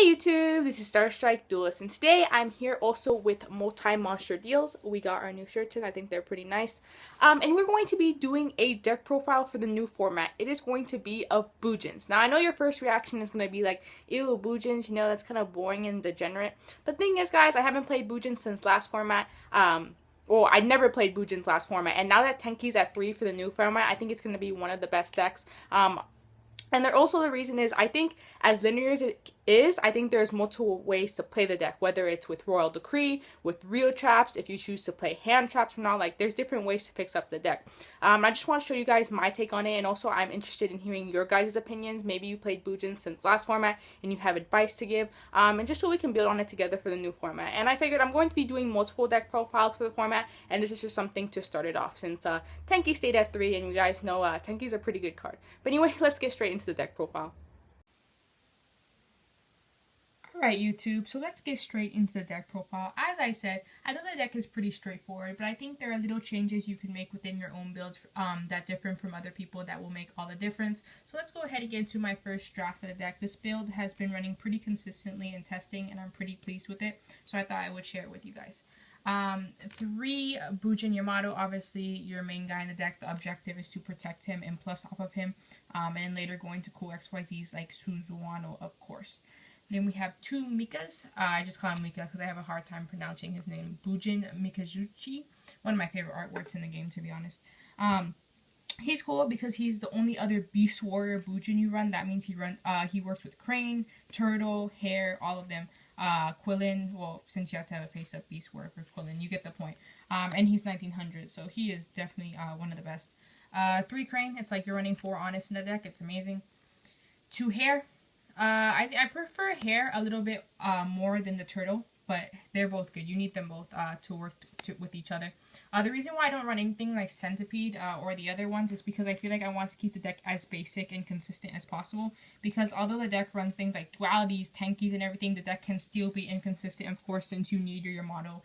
Hey YouTube, this is Starstrike Duelist, and today I'm here also with MultiMonsterDeals. We got our new shirts in, I think they're pretty nice. And we're going to be doing a deck profile for the new format. It is going to be of Bujins. Now I know your first reaction is going to be like, ew, Bujins, you know, that's kind of boring and degenerate. The thing is, guys, I haven't played Bujins since last format. Well, I never played Bujin's last format, and now that Tenki's at 3 for the new format, I think it's going to be one of the best decks. And there also the reason is, I think as linear as it is, I think there's multiple ways to play the deck, whether it's with Royal Decree, with real traps, if you choose to play hand traps or not, like there's different ways to fix up the deck. I just want to show you guys my take on it, and also I'm interested in hearing your guys' opinions. Maybe you played Bujin since last format and you have advice to give, and just so we can build on it together for the new format. And I figured I'm going to be doing multiple deck profiles for the format, and this is just something to start it off since Tenki stayed at 3, and you guys know Tenki's a pretty good card. But anyway, let's get straight into the deck profile. Alright YouTube, so let's get straight into the deck profile. As I said, I know the deck is pretty straightforward, but I think there are little changes you can make within your own builds that different from other people that will make all the difference. So let's go ahead and get into my first draft of the deck. This build has been running pretty consistently in testing, and I'm pretty pleased with it, so I thought I would share it with you guys. 3 Bujin Yamato, obviously your main guy in the deck. The objective is to protect him and plus off of him, and later going to cool XYZs like Suzuano, of course. Then we have 2 Mikas. I just call him Mika because I have a hard time pronouncing his name. Bujin Mikazuchi. One of my favorite artworks in the game, to be honest. He's cool because he's the only other Beast Warrior Bujin you run. That means he works with Crane, Turtle, Hare, all of them. Quillin, well, since you have to have a face-up Beast Warrior for Quillin, you get the point. And he's 1900, so he is definitely one of the best. 3 Crane, it's like you're running 4 Honest in the deck. It's amazing. 2 Hare. I prefer Hare a little bit more than the Turtle, but they're both good. You need them both to work with each other. The reason why I don't run anything like Centipede or the other ones is because I feel like I want to keep the deck as basic and consistent as possible, because although the deck runs things like dualities, Tenkis, and everything, the deck can still be inconsistent, of course, since you need your Yamato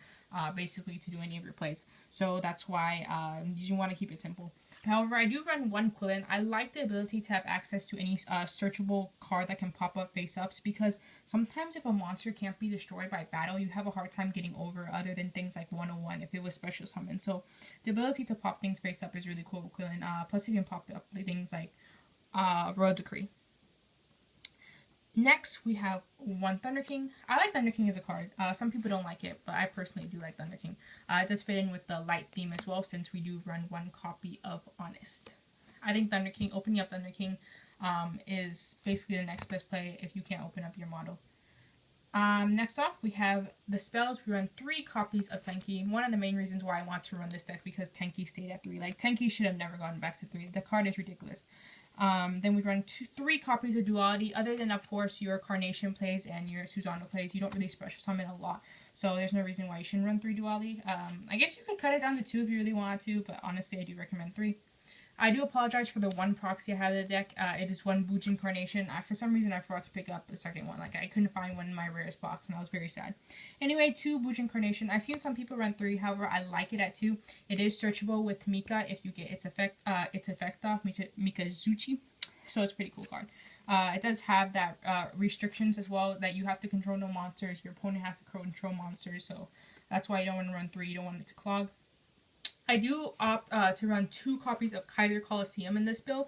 basically to do any of your plays. So that's why you want to keep it simple. However, I do run 1 Quillin. I like the ability to have access to any searchable card that can pop up face-ups, because sometimes if a monster can't be destroyed by battle, you have a hard time getting over other than things like 101 if it was special summon. So the ability to pop things face-up is really cool with Quillin. Plus you can pop up things like Royal Decree. Next, we have 1 Thunder King. I like Thunder King as a card. Some people don't like it, but I personally do like Thunder King. It does fit in with the light theme as well, since we do run 1 copy of Honest. I think Thunder King, opening up Thunder King, is basically the next best play if you can't open up your model. Next off, we have the spells. We run 3 copies of Tenki. One of the main reasons why I want to run this deck, because Tenki stayed at 3. Like, Tenki should have never gone back to 3. The card is ridiculous. Then we run 3 copies of Duality. Other than, of course, your Carnation plays and your Susanoo plays, you don't really special summon a lot. So there's no reason why you shouldn't run 3 Duality. I guess you could cut it down to 2 if you really wanted to, but honestly, I do recommend 3. I do apologize for the 1 proxy I have in the deck. It is 1 Bujin Carnation. For some reason, I forgot to pick up the second one. Like, I couldn't find one in my rarest box, and I was very sad. Anyway, 2 Bujin Carnation. I've seen some people run 3. However, I like it at 2. It is searchable with Mika if you get its effect off, Mikazuchi. So it's a pretty cool card. It does have that restrictions as well, that you have to control no monsters. Your opponent has to control monsters, so that's why you don't want to run 3. You don't want it to clog. I do opt to run 2 copies of Kaiser Coliseum in this build.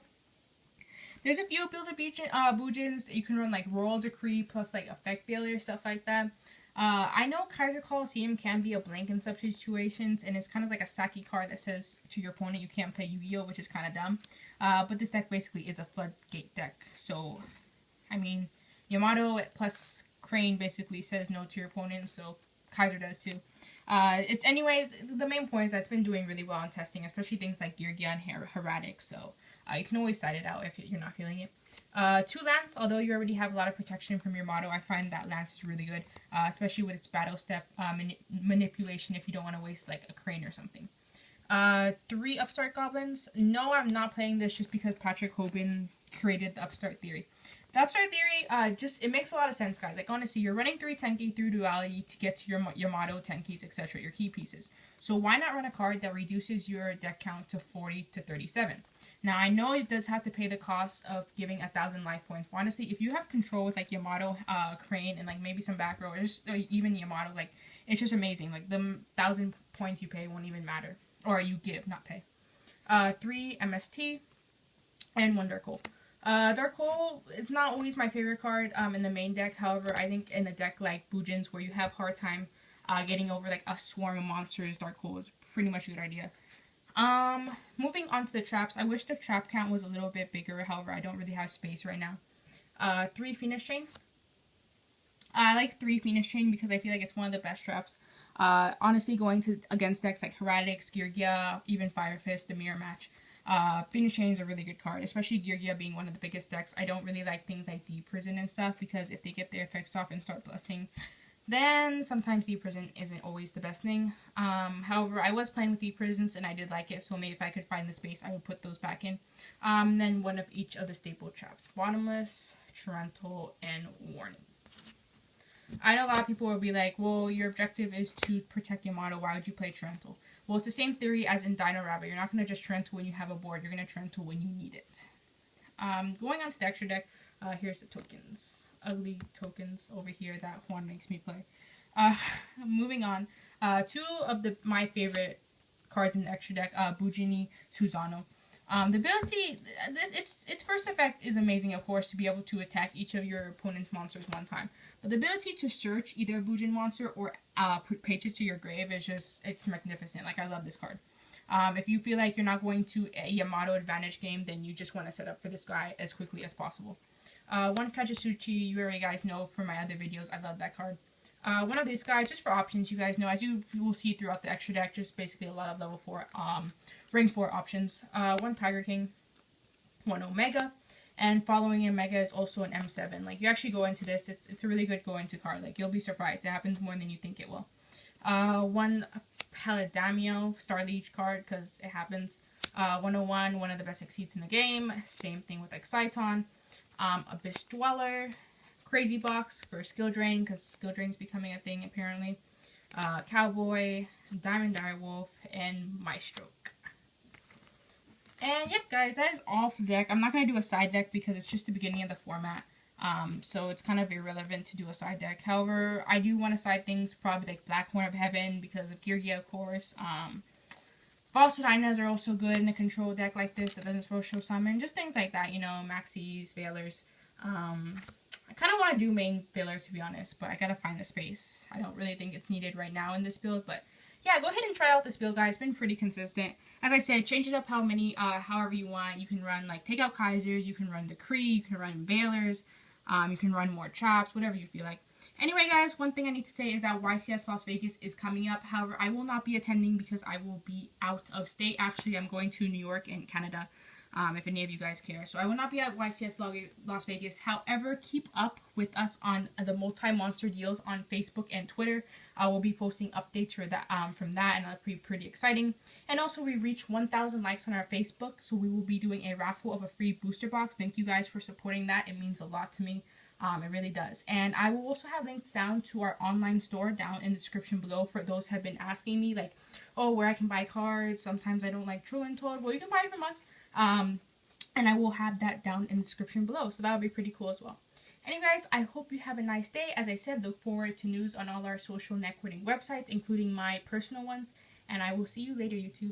There's a few builds of Bujins that you can run, like Royal Decree plus like Effect Failure, stuff like that. I know Kaiser Coliseum can be a blank in some situations, and it's kind of like a Saki card that says to your opponent you can't play Yu-Gi-Oh!, which is kind of dumb. But this deck basically is a floodgate deck, so, I mean, Yamato plus Crane basically says no to your opponent, so Kaiser does too. Anyways, the main point is that it's been doing really well in testing, especially things like Geargia and Heradic, so you can always side it out if you're not feeling it. 2 Lance, although you already have a lot of protection from your motto, I find that Lance is really good, especially with its battle step manipulation if you don't want to waste like a Crane or something. 3 Upstart Goblins. No, I'm not playing this just because Patrick Hoban created the Upstart Theory. The Upstart Theory, it makes a lot of sense, guys. Like, honestly, you're running 3 Tenki through Duality to get to your Yamato, Tenkis, etc., your key pieces. So why not run a card that reduces your deck count to 40 to 37? Now, I know it does have to pay the cost of giving 1,000 life points. But honestly, if you have control with like Yamato, Crane, and like maybe some back row, or just even Yamato, like it's just amazing. Like the 1,000 points you pay won't even matter, or you give, not pay. 3 MST and 1 Dark Hole. Dark Hole is not always my favorite card in the main deck. However, I think in a deck like Bujin's where you have hard time getting over like a swarm of monsters, Dark Hole is pretty much a good idea. Moving on to the traps. I wish the trap count was a little bit bigger. However, I don't really have space right now. 3 Phoenix Chain. I like 3 Phoenix Chain because I feel like it's one of the best traps. Honestly, going to against decks like Heretics, Geargia, even Fire Fist, the Mirror Match. Phoenix Chain is a really good card, especially Geargia being one of the biggest decks. I don't really like things like Deep Prison and stuff because if they get their effects off and start blessing, then sometimes Deep Prison isn't always the best thing. However, I was playing with Deep Prisons and I did like it, so maybe if I could find the space, I would put those back in. Then one of each of the staple traps. Bottomless, Torrential, and Warning. I know a lot of people will be like, well, your objective is to protect Yamato, why would you play Torrential? Well, it's the same theory as in Dino Rabbit. You're not going to just Torrential when you have a board, you're going to Torrential when you need it. Going on to the extra deck, here's the tokens. Ugly tokens over here that Juan makes me play. Moving on, 2 of my favorite cards in the extra deck, Bujin, Suzano. The ability, its first effect is amazing, of course, to be able to attack each of your opponent's monsters one time. But the ability to search either a Bujin monster or page it to your grave is just, it's magnificent. Like, I love this card. If you feel like you're not going to a Yamato advantage game, then you just want to set up for this guy as quickly as possible. 1 Kajisuchi, you already guys know from my other videos, I love that card. One of these guys, just for options, you guys know, as you will see throughout the extra deck, just basically a lot of level 4, ring 4 options. 1 Tiger King, 1 Omega, and following Omega is also an M7. Like, you actually go into this, it's a really good go into card. Like, you'll be surprised. It happens more than you think it will. 1 Paladamio, Star Liege card, because it happens. 101, one of the best Exceeds in the game. Same thing with Exciton. Abyss Dweller, Crazy Box for Skill Drain, because Skill Drain's becoming a thing apparently. Cowboy, Diamond Direwolf, and Maestroke. And yep, guys, that is all for the deck. I'm not going to do a side deck because it's just the beginning of the format. So it's kind of irrelevant to do a side deck. However, I do want to side things, probably like Black Horn of Heaven because of Geargia, of course. False Hyenas are also good in a control deck like this that doesn't show summon. Just things like that, you know, Maxis, Veilers. I kind of want to do main filler, to be honest, but I gotta find the space. I don't really think it's needed right now in this build, but yeah, go ahead and try out this build, guys. It's been pretty consistent. As I said, change it up however you want. You can run, like, take out Kaisers, you can run Decree, you can run Veilers, you can run more Traps, whatever you feel like. Anyway, guys, one thing I need to say is that YCS Las Vegas is coming up. However, I will not be attending because I will be out of state. Actually, I'm going to New York and Canada, if any of you guys care. So I will not be at YCS Las Vegas. However, keep up with us on the Multi-Monster Deals on Facebook and Twitter. I will be posting updates for that, from that, and that'll be pretty exciting. And also, we reached 1,000 likes on our Facebook, so we will be doing a raffle of a free booster box. Thank you guys for supporting that. It means a lot to me. It really does. And I will also have links down to our online store down in the description below for those who have been asking me, like, oh, where I can buy cards. Sometimes I don't like True and Told. Well, you can buy it from us. And I will have that down in the description below. So that would be pretty cool as well. Anyway, guys, I hope you have a nice day. As I said, look forward to news on all our social networking websites, including my personal ones. And I will see you later, YouTube.